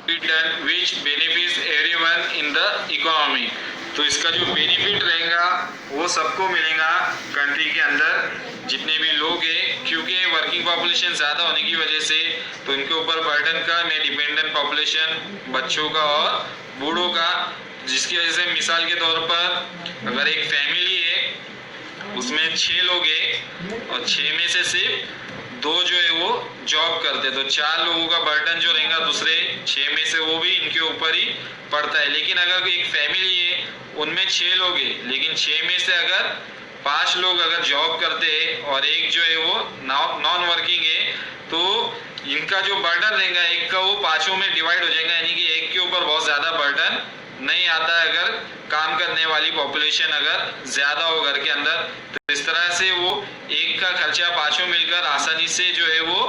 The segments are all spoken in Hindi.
Return which benefits everyone in the economy. तो इसका जो बेनिफिट रहेगा वो सबको मिलेगा कंट्री के अंदर जितने भी लोग हैं, क्योंकि वर्किंग पॉपुलेशन ज़्यादा होने की वजह से तो इनके ऊपर बर्डन कम है, डिपेंडेंट पॉपुलेशन बच्चों का और बूढ़ों का, जिसकी वजह से मिसाल के तौर पर अगर एक फैमिली है उसमें 6 लोग हैं और 6 में से सिर्फ 2 जो है वो जॉब करते, तो 4 लोगों का बर्डन जो रहेगा दूसरे 6 में से वो भी इनके ऊपर ही पड़ता है। लेकिन अगर एक फैमिली है उनमें 6 लोग हैं, लेकिन 6 में से अगर 5 लोग अगर जॉब करते हैं और एक जो है वो नॉन वर्किंग है, तो इनका जो बर्डन रहेगा एक का वो 5 में डिवाइड हो जाएगा, यानी कि एक के ऊपर बहुत ज़्यादा बर्डन नहीं आता है अगर काम करने वाली पॉपुलेशन अगर ज़्यादा हो घर के अंदर। तो इस तरह से वो एक का खर्चा 5 मिलकर आसानी से जो है वो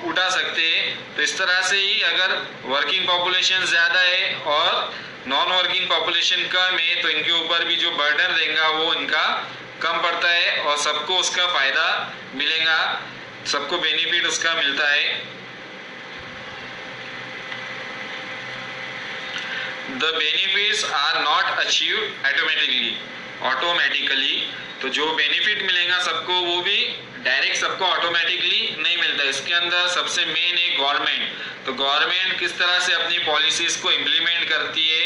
उठा सकते हैं। तो इस तरह से ही अगर वर्किंग पॉपुलेशन ज़्यादा है और नॉन वर्किंग पॉपुलेशन कम है तो इनके ऊपर भी जो बर्डन रहेगा वो इनका कम पड़ता है और सबको उसका फ़ायदा मिलेगा, सबको बेनिफिट उसका मिलता है। The benefits are not achieved automatically। तो जो बेनिफिट मिलेगा सबको वो भी डायरेक्ट सबको ऑटोमेटिकली नहीं मिलता। इसके अंदर सबसे मेन है गवर्नमेंट। तो गवर्नमेंट किस तरह से अपनी पॉलिसीज को इम्प्लीमेंट करती है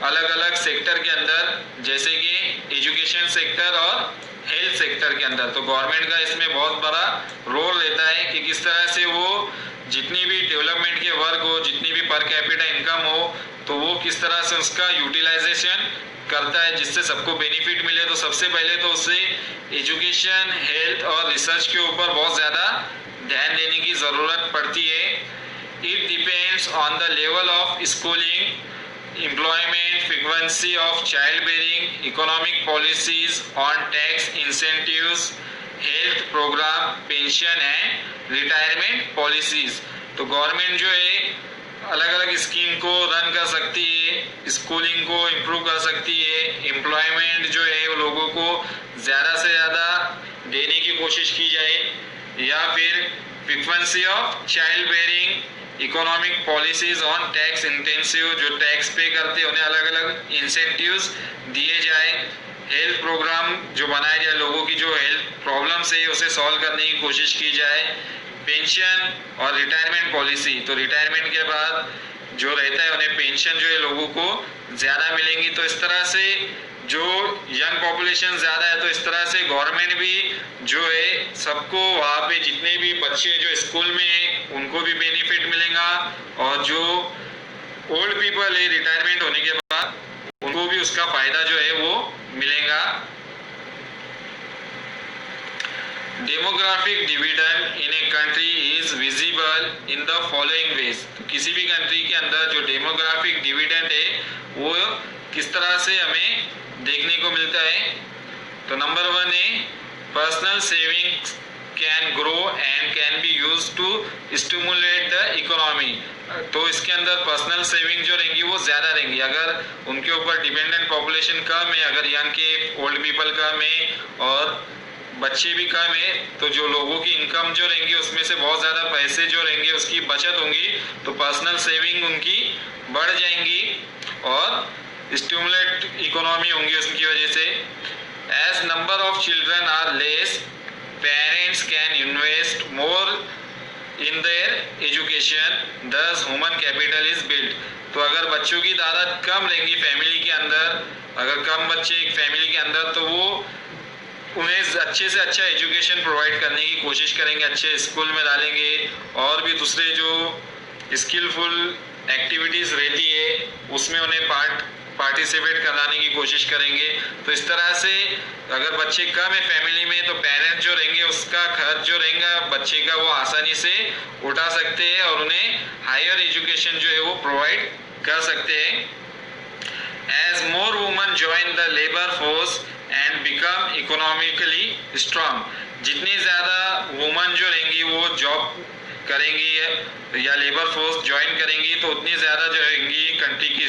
अलग अलग सेक्टर के अंदर, जैसे कि एजुकेशन सेक्टर और हेल्थ सेक्टर के अंदर। तो गवर्नमेंट का इसमें बहुत बड़ा रोल रहता है कि किस तरह से वो जितनी भी डेवलपमेंट के वर्क हो, जितनी भी पर कैपिटा इनकम हो, तो वो किस तरह से उसका यूटिलाइजेशन करता है जिससे सबको बेनिफिट मिले। तो सबसे पहले तो उसे एजुकेशन, हेल्थ और रिसर्च के ऊपर बहुत ज़्यादा ध्यान देने की ज़रूरत पड़ती है। It depends on the level of schooling, employment, frequency of childbearing, economic policies on tax incentives, health program, pension and retirement policies। तो गवर्नमेंट जो है अलग अलग स्कीम को रन कर सकती है, स्कूलिंग को इम्प्रूव कर सकती है, एम्प्लॉयमेंट जो है वो लोगों को ज़्यादा से ज़्यादा देने की कोशिश की जाए, या फिर frequency of child bearing, economic policies on tax intensive, जो टैक्स पे करते हैं उन्हें अलग अलग इंसेंटिव्स दिए जाए, हेल्थ प्रोग्राम जो बनाए जाए, लोगों की जो हेल्थ प्रॉब्लम्स है उसे सॉल्व करने की कोशिश की जाए, पेंशन और रिटायरमेंट पॉलिसी। तो रिटायरमेंट के बाद जो रहता है उन्हें पेंशन जो है लोगों को ज़्यादा मिलेंगी। तो इस तरह से जो यंग पॉपुलेशन ज़्यादा है तो इस तरह से गवर्नमेंट भी जो है सबको वहाँ पे जितने भी बच्चे जो स्कूल में हैं उनको भी बेनिफिट मिलेगा, और जो ओल्ड पीपल है रिटायरमेंट होने के बाद उनको भी उसका फ़ायदा जो है वो मिलेगा। Demographic dividend in a country is visible in the following veg. किसी भी कंट्री के अंदर जो डेमोग्राफिक डिविडेंड है वो किस तरह से हमें देखने को मिलता है। तो नंबर 1 है personal savings can grow and can be used to stimulate the economy. तो इसके अंदर पर्सनल सेविंग जो रहेंगी वो ज़्यादा रहेंगी अगर उनके ऊपर डिपेंडेंट पॉपुलेशन कम है, अगर यंग के ओल्ड पीपल कम है और बच्चे भी कम है, तो जो लोगों की इनकम जो रहेंगी उसमें से बहुत ज़्यादा पैसे जो रहेंगे उसकी बचत होंगी, तो पर्सनल सेविंग उनकी बढ़ जाएंगी और स्टिमुलेट इकोनॉमी होंगी उसकी वजह से। As number of children are less, parents can invest more in their education, thus human capital is build. तो अगर बच्चों की तादाद कम रहेंगी फैमिली के अंदर, अगर कम बच्चे एक फैमिली के अंदर, तो वो उन्हें अच्छे से अच्छा एजुकेशन प्रोवाइड करने की कोशिश करेंगे, अच्छे स्कूल में डालेंगे और भी दूसरे जो स्किलफुल एक्टिविटीज़ रहती है उसमें उन्हें पार्टिसिपेट कराने की कोशिश करेंगे। तो इस तरह से अगर बच्चे कम है फैमिली में तो पेरेंट्स जो रहेंगे उसका खर्च जो रहेगा बच्चे का वो आसानी से उठा सकते हैं और उन्हें हायर एजुकेशन जो है वो प्रोवाइड कर सकते हैं। As more women join the labour force and become economically strong, जितनी ज़्यादा वुमेन जो रहेंगी वो जॉब करेंगी या लेबर फोर्स ज्वाइन करेंगी तो उतनी ज़्यादा जो रहेंगी कंट्री की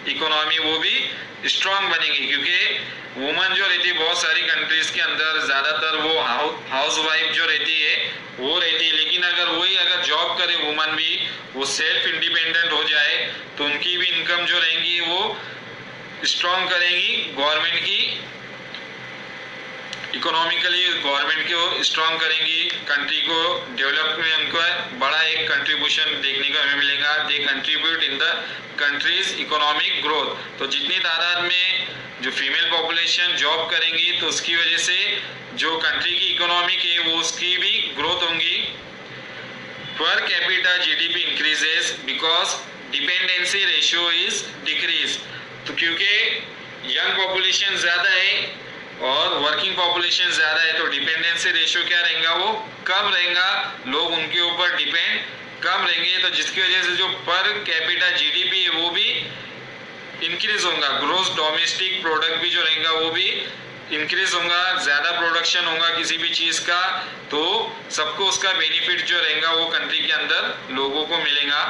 इकोनॉमी वो भी स्ट्रांग बनेगी, क्योंकि वुमन जो रहती है बहुत सारी कंट्रीज के अंदर ज़्यादातर वो हाउस वाइफ जो रहती है वो रहती है, लेकिन अगर वही अगर जॉब करे वुमन भी, वो सेल्फ इंडिपेंडेंट हो जाए तो उनकी भी इनकम जो रहेंगी वो स्ट्रॉन्ग करेंगी, गवर्नमेंट की इकोनॉमिकली गवर्नमेंट को स्ट्रॉन्ग करेंगी, कंट्री को डेवलप में उनको बड़ा एक कंट्रीब्यूशन देखने को हमें मिलेगा। They contribute in the countries economic growth. तो जितनी तादाद में जो फीमेल पॉपुलेशन जॉब करेंगी तो उसकी वजह से जो कंट्री की इकोनॉमिक है वो उसकी भी ग्रोथ होंगी। Per capita GDP increases because dependency ratio is decrease. तो क्योंकि यंग पॉपुलेशन ज़्यादा है और वर्किंग पॉपुलेशन ज़्यादा है तो डिपेंडेंसी रेशियो क्या रहेगा, वो कम रहेगा, लोग उनके ऊपर डिपेंड कम रहेंगे। तो जिसकी वजह से जो पर कैपिटा जीडीपी है वो भी इंक्रीज होगा, ग्रोस डोमेस्टिक प्रोडक्ट भी जो रहेगा वो भी इंक्रीज होगा, ज़्यादा प्रोडक्शन होगा किसी भी चीज़ का, तो सबको उसका बेनिफिट जो रहेगा वो कंट्री के अंदर लोगों को मिलेगा।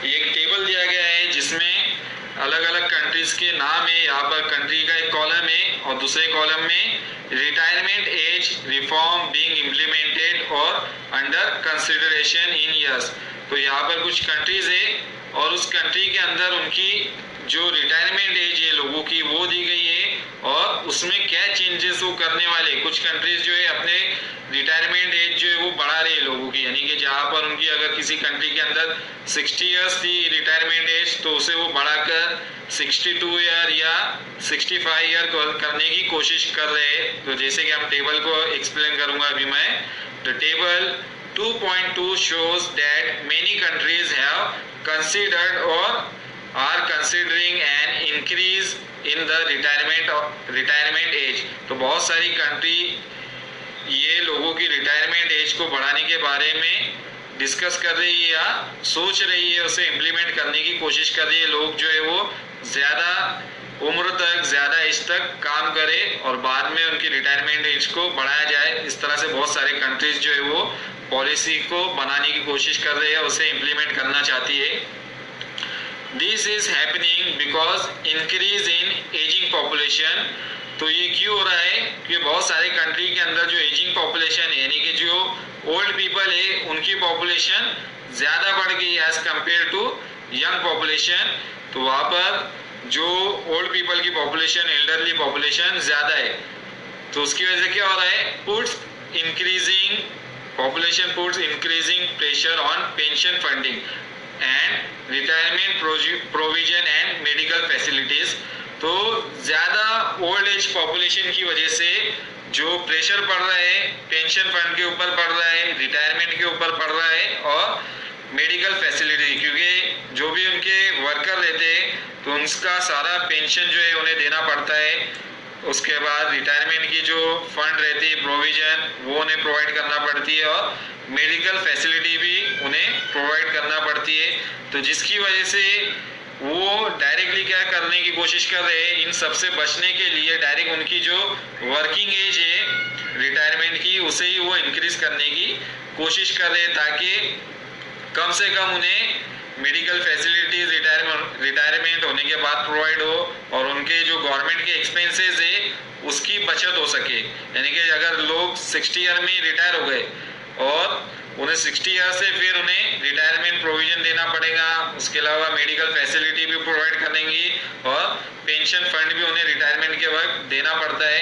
एक टेबल दिया गया है जिसमें अलग अलग कंट्रीज के नाम है। यहाँ पर कंट्री का एक कॉलम है और दूसरे कॉलम में retirement age reform being implemented और अंडर कंसिडरेशन इन ईयर्स। तो यहाँ पर कुछ कंट्रीज है और उस कंट्री के अंदर उनकी जो रिटायरमेंट एज है लोगों की वो दी गई है और उसमें क्या चेंजेस वो करने वाले। कुछ कंट्रीज जो है अपने रिटायरमेंट एज जो है वो बढ़ा रहे हैं लोगों की, यानी कि जहाँ पर उनकी अगर किसी कंट्री के अंदर 60 ईयर्स थी रिटायरमेंट एज तो उसे वो बढ़ाकर 62 ईयर या 65 ईयर करने की कोशिश कर रहे हैं। तो जैसे कि हम टेबल को एक्सप्लेन करूंगा अभी मैं। The table 2.2 shows that many countries have considered or are considering an increase in the retirement age। तो बहुत सारी कंट्री ये लोगों की रिटायरमेंट एज को बढ़ाने के बारे में डिस्कस कर रही है या सोच रही है, उसे इम्प्लीमेंट करने की कोशिश कर रही है। लोग जो है वो ज़्यादा उम्र तक, ज़्यादा एज तक काम करे और बाद में उनकी रिटायरमेंट एज को बढ़ाया जाए। इस तरह से बहुत सारे कंट्रीज जो है वो पॉलिसी को बनाने की कोशिश कर रहे हैं, उसे इम्प्लीमेंट करना चाहती है। This is happening because increase in ageing population. तो ये क्यों हो रहा है कि बहुत सारे कंट्री के अंदर जो एजिंग पॉपुलेशन है यानी कि जो ओल्ड पीपल है उनकी पॉपुलेशन ज़्यादा बढ़ गई as compare to young population. तो वहाँ पर जो ओल्ड पीपल की पॉपुलेशन, एल्डरली पॉपुलेशन ज़्यादा है, तो उसकी वजह से क्या हो रहा है, puts increasing population puts increasing pressure on pension funding and retirement provision and medical facilities। तो ज़्यादा ओल्ड एज पॉपुलेशन की वजह से जो प्रेशर पड़ रहा है पेंशन फंड के ऊपर पड़ रहा है, रिटायरमेंट के ऊपर पड़ रहा है और मेडिकल फैसिलिटी, क्योंकि जो भी उनके वर्कर रहते हैं तो उनका सारा पेंशन जो है उन्हें देना पड़ता है। उसके बाद रिटायरमेंट की जो फंड रहती है प्रोविजन वो उन्हें प्रोवाइड करना पड़ती है और मेडिकल फैसिलिटी भी उन्हें प्रोवाइड करना पड़ती है। तो जिसकी वजह से वो डायरेक्टली क्या करने की कोशिश कर रहे हैं, इन सब से बचने के लिए डायरेक्ट उनकी जो वर्किंग एज है रिटायरमेंट की उसे ही वो इंक्रीज करने की कोशिश कर रहे हैं ताकि कम से कम उन्हें मेडिकल फैसिलिटीज रिटायरमेंट होने के बाद प्रोवाइड हो और उनके जो गवर्नमेंट के एक्सपेंसेस है उसकी बचत हो सके। यानी कि अगर लोग 60 ईयर में रिटायर हो गए और उन्हें 60 ईयर से फिर उन्हें रिटायरमेंट प्रोविजन देना पड़ेगा, उसके अलावा मेडिकल फैसिलिटी भी प्रोवाइड करेंगी और पेंशन फंड भी उन्हें रिटायरमेंट के वक्त देना पड़ता है,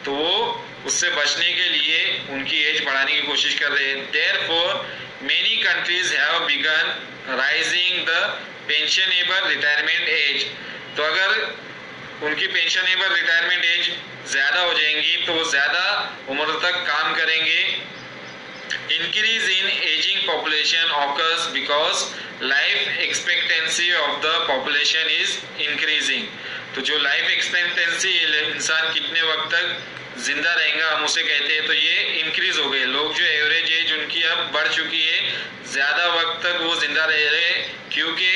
तो वो उससे बचने के लिए उनकी एज बढ़ाने की कोशिश कर रहे हैं। Therefore many countries have begun rising the pensionable retirement age. तो अगर उनकी पेंशनेबल रिटायरमेंट एज ज़्यादा हो जाएंगी तो वो ज़्यादा उम्र तक काम करेंगे। Increase in ageing population occurs because life expectancy of the population is increasing. तो जो लाइफ एक्सपेक्टेंसी इंसान कितने वक्त तक जिंदा रहेगा हम उसे कहते हैं, तो ये इंक्रीज हो गए। लोग जो एवरेज एज उनकी अब बढ़ चुकी है, ज़्यादा वक्त तक वो जिंदा रह रहे क्योंकि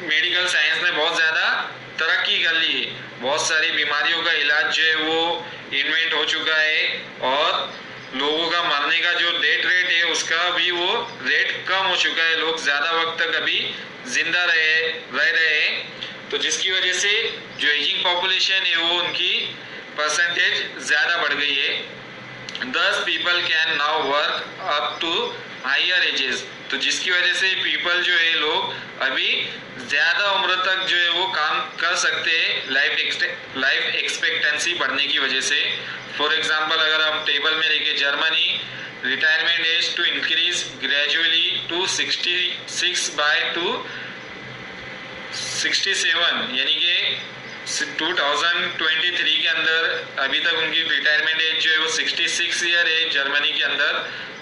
मेडिकल साइंस ने बहुत ज़्यादा तरक्की कर ली है। बहुत सारी बीमारियों का इलाज जो है वो इन्वेंट हो चुका है और लोगों का मरने का जो डेथ रेट है उसका भी वो रेट कम हो चुका है। लोग ज़्यादा वक्त तक अभी जिंदा रह रहे हैं। तो जिसकी वजह से जो एजिंग पॉपुलेशन है वो उनकी परसेंटेज ज़्यादा बढ़ गई है। 10 people can now work up to higher ages, तो जिसकी वजह से पीपल जो है लोग अभी ज़्यादा उम्र तक जो है वो काम कर सकते हैं लाइफ एक्सपेक्टेंसी बढ़ने की वजह से। फॉर एग्जांपल अगर हम टेबल में लेके Germany retirement age to increase gradually to 66 by to 67, यानी कि 2023 के अंदर अभी तक उनकी रिटायरमेंट एज जो है वो 66 ईयर है जर्मनी के अंदर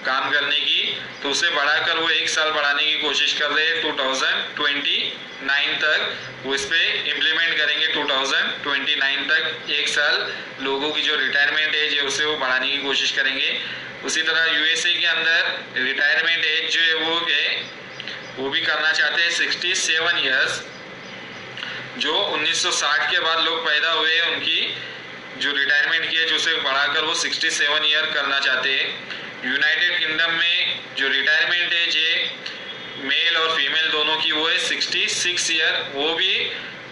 काम करने की, तो उसे बढ़ाकर वो 1 साल बढ़ाने की कोशिश कर रहे हैं 2029 तक। वो इस पे इम्प्लीमेंट करेंगे 2029 तक 1 साल लोगों की जो रिटायरमेंट एज है उसे वो बढ़ाने की कोशिश करेंगे। उसी तरह यूएसए के अंदर रिटायरमेंट एज जो है वो भी करना चाहते हैं 67 ईयर्स। जो 1960 के बाद लोग पैदा हुए उनकी जो रिटायरमेंट की एज उसे बढ़ाकर वो 67 ईयर करना चाहते हैं। यूनाइटेड किंगडम में जो रिटायरमेंट एज है मेल और फीमेल दोनों की वो है 66 ईयर, वो भी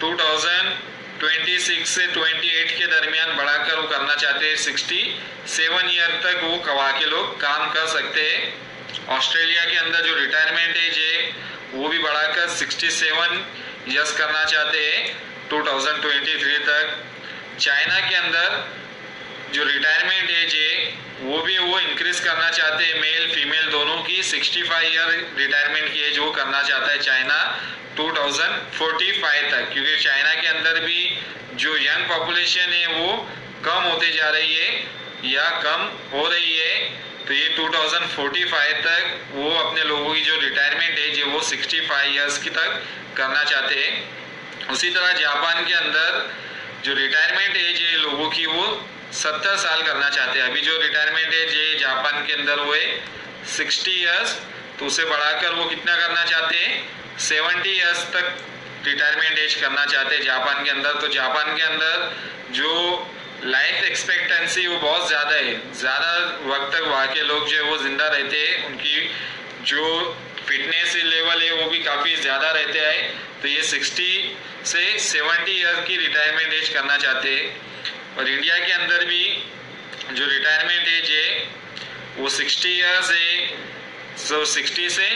2026 से 28 के दरमियान बढ़ाकर वो करना चाहते हैं 67 ईयर तक वो कवा के लोग काम कर सकते हैं। ऑस्ट्रेलिया के अंदर जो रिटायरमेंट एज है वो भी बढ़ाकर 67 ईयर्स करना चाहते हैं 2023 तक। चाइना के अंदर जो रिटायरमेंट एज है वो इंक्रीज करना चाहते हैं मेल फीमेल दोनों की 65 ईयर रिटायरमेंट की एज वो करना चाहता है चाइना 2045 तक, क्योंकि चाइना के अंदर भी जो यंग पॉपुलेशन है वो कम होते जा रही है या कम हो रही है, तो ये 2045 तक वो अपने लोगों की जो रिटायरमेंट एज है वो 65 ईयर्स की तक करना चाहते हैं। उसी तरह जापान के अंदर जो रिटायरमेंट एज है लोगों की वो 70 साल करना चाहते हैं। अभी जो रिटायरमेंट एज है जापान के अंदर वो है 60 ईयर्स, तो उसे बढ़ाकर वो कितना करना चाहते हैं 70 ईयर्स तक रिटायरमेंट एज करना चाहते हैं जापान के अंदर। तो जापान के अंदर जो लाइफ एक्सपेक्टेंसी वो बहुत ज़्यादा है, ज़्यादा वक्त तक वहाँ के लोग जो है वो जिंदा रहते हैं, उनकी जो फिटनेस लेवल है वो भी काफ़ी ज़्यादा रहते हैं, तो ये 60 से 70 ईयर की रिटायरमेंट एज करना चाहते हैं। और इंडिया के अंदर भी जो रिटायरमेंट एज है वो 60 ईयर्स है, सो 60 से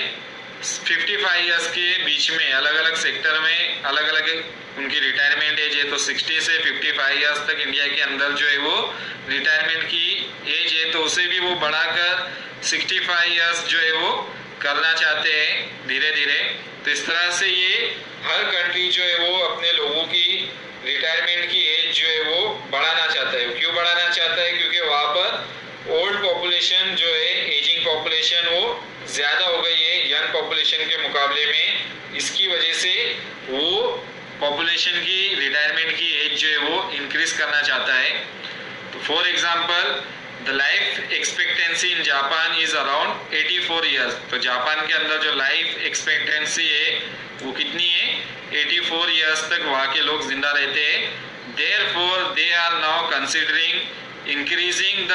55 ईयर्स के बीच में अलग अलग सेक्टर में अलग अलग उनकी रिटायरमेंट एज है। तो 60 से 55 ईयर्स तक इंडिया के अंदर जो है वो रिटायरमेंट की एज है, तो उसे भी वो बढ़ाकर 65 ईयर्स जो है वो करना चाहते हैं धीरे धीरे। तो इस तरह से ये हर कंट्री जो है वो अपने लोगों की रिटायरमेंट की एज जो है वो बढ़ाना चाहता है। क्यों बढ़ाना चाहता है? क्योंकि वहाँ पर ओल्ड पॉपुलेशन जो है एजिंग पॉपुलेशन वो ज़्यादा हो गई है यंग पॉपुलेशन के मुकाबले में, इसकी वजह से वो पॉपुलेशन की रिटायरमेंट की एज जो है वो इंक्रीज करना चाहता है। तो for example the life expectancy in Japan is around 84 years. तो जापान के अंदर जो लाइफ एक्सपेक्टेंसी है वो कितनी है 84 ईयर्स तक वहाँ के लोग जिंदा रहते हैं। Therefore they are now considering increasing the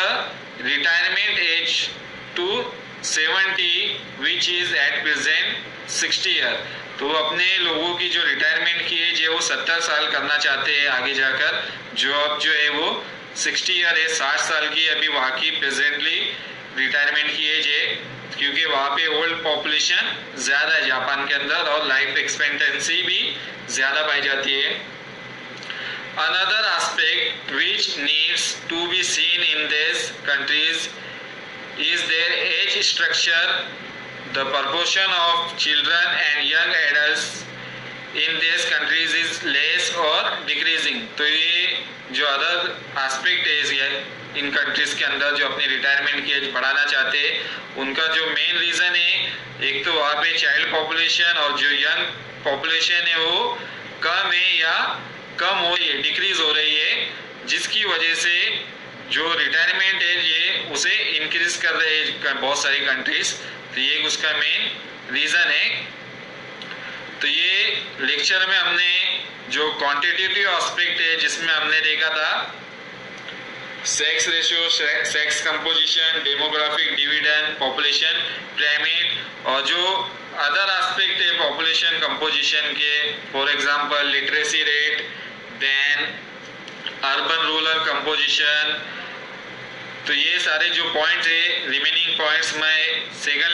retirement age to 70 which is at present 60 year. तो अपने लोगों की जो रिटायरमेंट की एज है वो 70 साल करना चाहते हैं आगे जाकर, जो अब जो है वो 60 ईयर है, 60 साल की अभी वहाँ की प्रेजेंटली रिटायरमेंट की एज है, क्योंकि वहाँ पे ओल्ड पॉपुलेशन ज़्यादा है जापान के अंदर और लाइफ एक्सपेक्टेंसी भी ज़्यादा पाई जाती है। Another aspect which needs to be seen in these countries is their age structure. The proportion of children and young adults in these countries is less or decreasing. तो ये जो अदर एस्पेक्ट है इन कंट्रीज के अंदर जो अपनी रिटायरमेंट की एज बढ़ाना चाहते हैं, उनका जो मेन रीज़न है एक तो वहाँ पे चाइल्ड पॉपुलेशन और जो यंग पॉपुलेशन है वो कम है या कम हो रही है, डिक्रीज हो रही है, जिसकी वजह से जो रिटायरमेंट एज है उसे इंक्रीज कर रहे हैं बहुत सारी कंट्रीज। तो ये उसका मेन रीज़न है। तो ये लेक्चर में हमने जो क्वांटिटेटिव एस्पेक्ट है जिसमें हमने देखा था sex ratio, sex composition, demographic dividend, population pyramid, और जो अदर एस्पेक्ट है पॉपुलेशन कंपोजिशन के, for example literacy rate, then urban rural composition. तो ये सारे जो पॉइंट्स है, रिमेनिंग पॉइंट्स मैं सेकंड